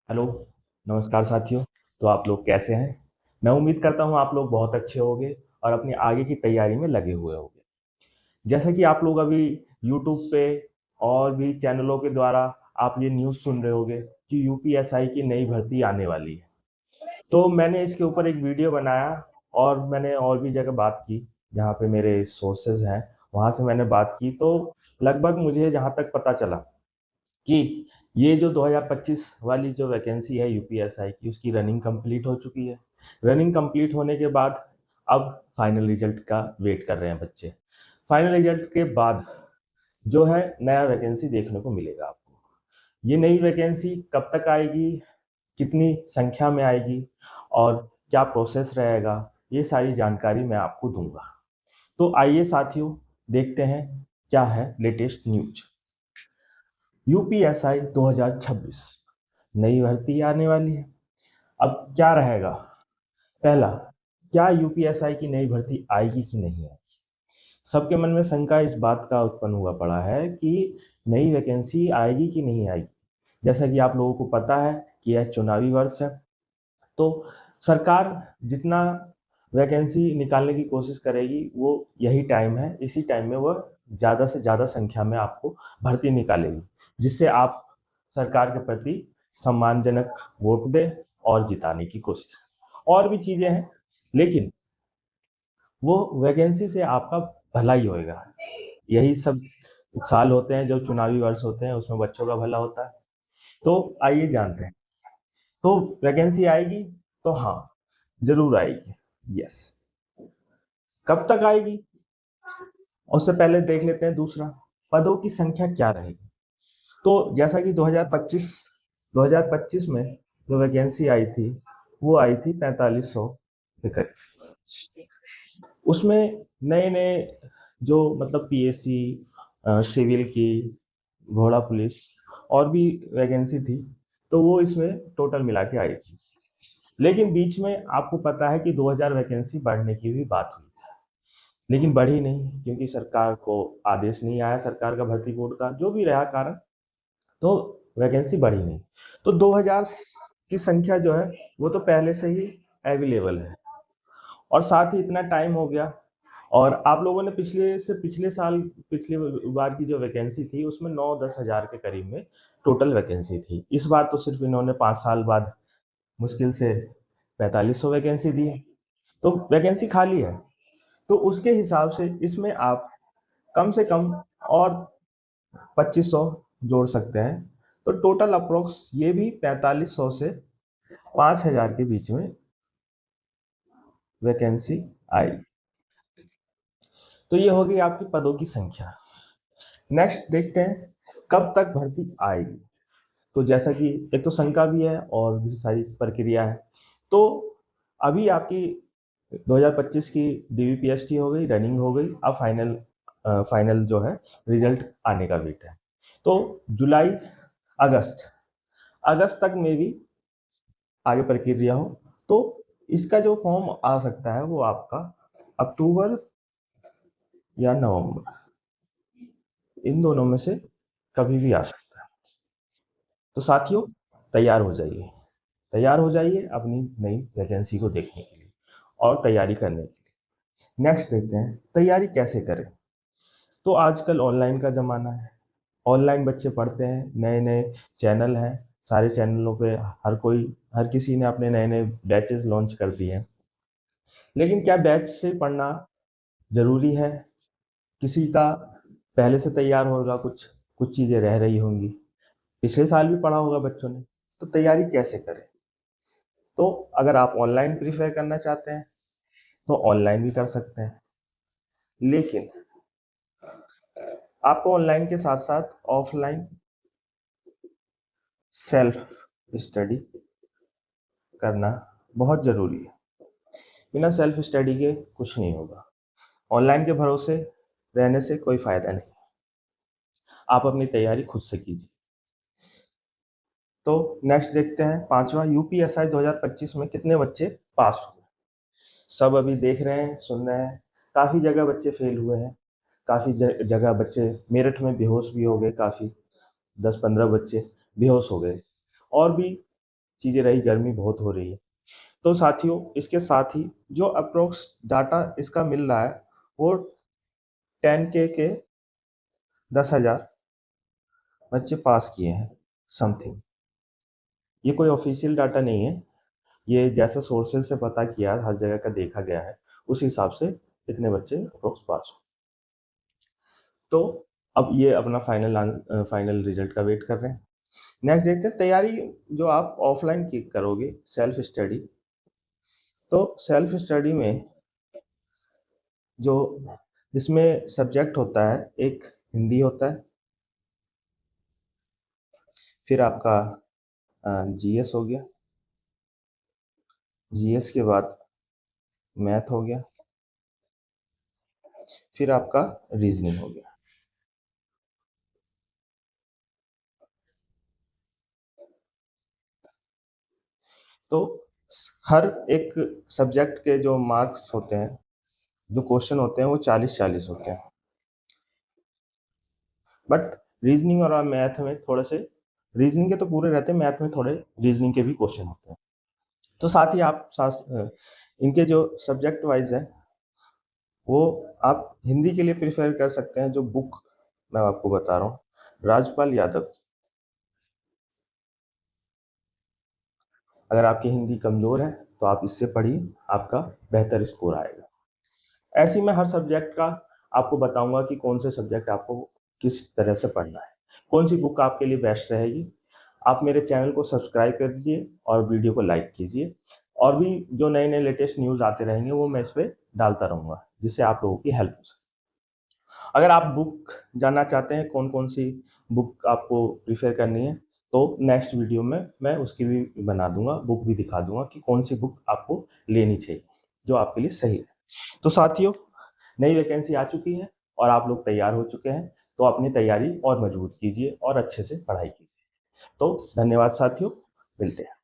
Hello, नमस्कार साथियों। तो आप लोग कैसे हैं? मैं उम्मीद करता हूँ आप लोग बहुत अच्छे होंगे और अपनी आगे की तैयारी में लगे हुए होंगे। जैसा कि आप लोग अभी यूट्यूब पे और भी चैनलों के द्वारा आप ये न्यूज़ सुन रहे होंगे कि यूपीएसआई की नई भर्ती आने वाली है। तो मैंने इसके ऊपर एक वीडियो बनाया और मैंने और भी जगह बात की, जहाँ पे मेरे सोर्सेज़ हैं, वहाँ से मैंने बात की। तो लगभग मुझे जहाँ तक पता चला कि ये जो 2025 वाली जो वैकेंसी है यूपीएसआई की, उसकी रनिंग कंप्लीट हो चुकी है। रनिंग कंप्लीट होने के बाद अब फाइनल रिजल्ट का वेट कर रहे हैं बच्चे। फाइनल रिजल्ट के बाद जो है नया वैकेंसी देखने को मिलेगा आपको। ये नई वैकेंसी कब तक आएगी, कितनी संख्या में आएगी और क्या प्रोसेस रहेगा, ये सारी जानकारी मैं आपको दूंगा। तो आइए साथियों, देखते हैं क्या है लेटेस्ट न्यूज। यूपीएसआई 2026 नई भर्ती आने वाली है। अब क्या रहेगा? पहला, क्या यूपीएसआई की नई भर्ती आएगी कि नहीं आएगी? सबके मन में शंका इस बात का उत्पन्न हुआ पड़ा है कि नई वैकेंसी आएगी कि नहीं आएगी। जैसा कि आप लोगों को पता है कि यह चुनावी वर्ष है, तो सरकार जितना वैकेंसी निकालने की कोशिश करेगी वो यही टाइम है, इसी टाइम में वह ज़्यादा से ज़्यादा संख्या में आपको भर्ती निकालेगी, जिससे आप सरकार के प्रति सम्मानजनक वोट दें और जिताने की कोशिश करें। और भी चीज़ें हैं, लेकिन वो वैकेंसी से आपका भला ही होएगा। यही सब साल होते हैं, जो चुनावी वर्ष होते हैं, उसमें बच्चों का भला होता है। तो आइए जानते हैं। तो वैकेंसी आएगी? तो हाँ, जरूर आएगी। यस। कब तक आएगी? उससे पहले देख लेते हैं दूसरा, पदों की संख्या क्या रहेगी। तो जैसा कि 2025 में जो वैकेंसी आई थी, वो आई थी 4500 के करीब। उसमें नए नए जो मतलब पीएससी, सिविल की, घोड़ा पुलिस और भी वैकेंसी थी, तो वो इसमें टोटल मिला के आई थी। लेकिन बीच में आपको पता है कि 2000 वैकेंसी बढ़ने की भी बात हुई थी, लेकिन बढ़ी नहीं क्योंकि सरकार को आदेश नहीं आया, सरकार का भर्ती बोर्ड का जो भी रहा कारण, तो वैकेंसी बढ़ी नहीं। तो 2000 की संख्या जो है वो तो पहले से ही अवेलेबल है, और साथ ही इतना टाइम हो गया। और आप लोगों ने पिछले साल, पिछले बार की जो वैकेंसी थी उसमें 9-10 हज़ार के करीब में टोटल वैकेंसी थी। इस बार तो सिर्फ इन्होंने 5 साल बाद मुश्किल से 4500 वैकेंसी दी है, तो वैकेंसी खाली है। तो उसके हिसाब से इसमें आप कम से कम और 2500 जोड़ सकते हैं। तो टोटल अप्रोक्स ये भी 4500 से 5000 के बीच में वैकेंसी आएगी। तो ये होगी आपकी पदों की संख्या। नेक्स्ट देखते हैं कब तक भर्ती आएगी। तो जैसा कि एक तो शंका भी है और भी सारी प्रक्रिया है। तो अभी आपकी 2025 की डीवीपीएसटी हो गई, रनिंग हो गई, अब फाइनल जो है रिजल्ट आने का वेट है। तो जुलाई, अगस्त अगस्त तक में भी आगे प्रक्रिया हो, तो इसका जो फॉर्म आ सकता है वो आपका अक्टूबर या नवंबर, इन दोनों में से कभी भी आ सकता है। तो साथियों, तैयार हो जाइए, तैयार हो जाइए अपनी नई वैकेंसी को देखने के लिए और तैयारी करने के लिए। नेक्स्ट देखते हैं तैयारी कैसे करें। तो आजकल ऑनलाइन का ज़माना है, ऑनलाइन बच्चे पढ़ते हैं, नए नए चैनल हैं, सारे चैनलों पे हर किसी ने अपने नए नए बैचेस लॉन्च कर दिए हैं। लेकिन क्या बैच से पढ़ना ज़रूरी है? किसी का पहले से तैयार होगा, कुछ कुछ चीज़ें रह रही होंगी, पिछले साल भी पढ़ा होगा बच्चों ने, तो तैयारी कैसे करें? तो अगर आप ऑनलाइन प्रीफर करना चाहते हैं तो ऑनलाइन भी कर सकते हैं, लेकिन आपको ऑनलाइन के साथ साथ ऑफलाइन सेल्फ स्टडी करना बहुत ज़रूरी है। बिना सेल्फ स्टडी के कुछ नहीं होगा। ऑनलाइन के भरोसे रहने से कोई फ़ायदा नहीं। आप अपनी तैयारी खुद से कीजिए। तो नेक्स्ट देखते हैं पांचवा, यूपीएसआई 2025 में कितने बच्चे पास हुए। सब अभी देख रहे हैं, सुन रहे हैं, काफ़ी जगह बच्चे फेल हुए हैं, काफ़ी जगह बच्चे मेरिट में बेहोश भी हो गए, काफ़ी 10-15 बच्चे बेहोश हो गए। और भी चीज़ें रही, गर्मी बहुत हो रही है। तो साथियों, इसके साथ ही जो अप्रोक्स डाटा इसका मिल रहा है वो 10K के 10,000 बच्चे पास किए हैं समथिंग। ये कोई ऑफिशियल डाटा नहीं है, ये जैसा सोर्सेज से पता किया, हर जगह का देखा गया है, उस हिसाब से इतने बच्चे अप्रोक्स पास हो। तो अब ये अपना फाइनल रिजल्ट का वेट कर रहे हैं। नेक्स्ट देखते हैं तैयारी जो आप ऑफलाइन की करोगे, सेल्फ स्टडी। तो सेल्फ स्टडी में जो इसमें सब्जेक्ट होता है, एक हिंदी होता है, फिर आपका जीएस हो गया, जीएस के बाद मैथ हो गया, फिर आपका रीजनिंग हो गया। तो हर एक सब्जेक्ट के जो मार्क्स होते हैं, जो क्वेश्चन होते हैं, वो 40-40 होते हैं। बट रीजनिंग और मैथ में थोड़े से, रीजनिंग के तो पूरे रहते हैं, मैथ में थोड़े रीजनिंग के भी क्वेश्चन होते हैं। तो साथ ही आप इनके जो सब्जेक्ट वाइज है वो आप हिंदी के लिए प्रिफेयर कर सकते हैं। जो बुक मैं आपको बता रहा हूँ, राजपाल यादव की, अगर आपकी हिंदी कमजोर है तो आप इससे पढ़िए, आपका बेहतर स्कोर आएगा। ऐसे ही मैं हर सब्जेक्ट का आपको बताऊंगा कि कौन से सब्जेक्ट आपको किस तरह से पढ़ना है, कौन सी बुक आपके लिए बेस्ट रहेगी। आप मेरे चैनल को सब्सक्राइब कर दीजिए और वीडियो को लाइक कीजिए, और भी जो नए नए लेटेस्ट न्यूज़ आते रहेंगे वो मैं इस पर डालता रहूँगा, जिससे आप लोगों की हेल्प हो सके। अगर आप बुक जानना चाहते हैं कौन कौन सी बुक आपको प्रीफर करनी है, तो नेक्स्ट वीडियो में मैं उसकी भी बना दूंगा, बुक भी दिखा दूंगा कि कौन सी बुक आपको लेनी चाहिए जो आपके लिए सही है। तो साथियों, नई वैकेंसी आ चुकी है और आप लोग तैयार हो चुके हैं, तो अपनी तैयारी और मजबूत कीजिए और अच्छे से पढ़ाई कीजिए। तो धन्यवाद साथियों, मिलते हैं।